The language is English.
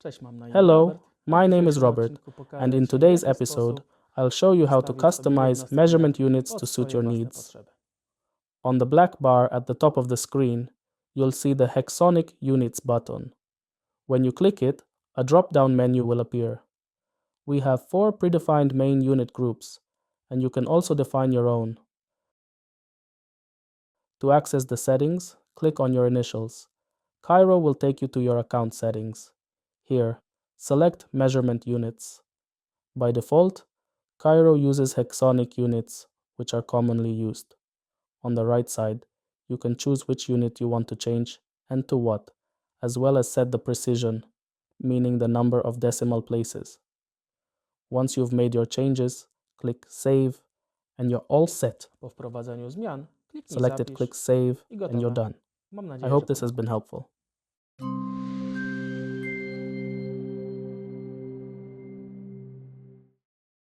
Hello, my name is Robert, and in today's episode, I'll show you how to customize measurement units to suit your needs. On the black bar at the top of the screen, you'll see the HEXONIC Units button. When you click it, a drop-down menu will appear. We have 4 predefined main unit groups, and you can also define your own. To access the settings, click on your initials. Cairo will take you to your account settings. Here, select Measurement Units. By default, Cairo uses HEXONIC units, which are commonly used. On the right side, you can choose which unit you want to change and to what, as well as set the precision, meaning the number of decimal places. Once you've made your changes, click Save, and you're all set. Select it, click Save, and you're done. I hope this has been helpful.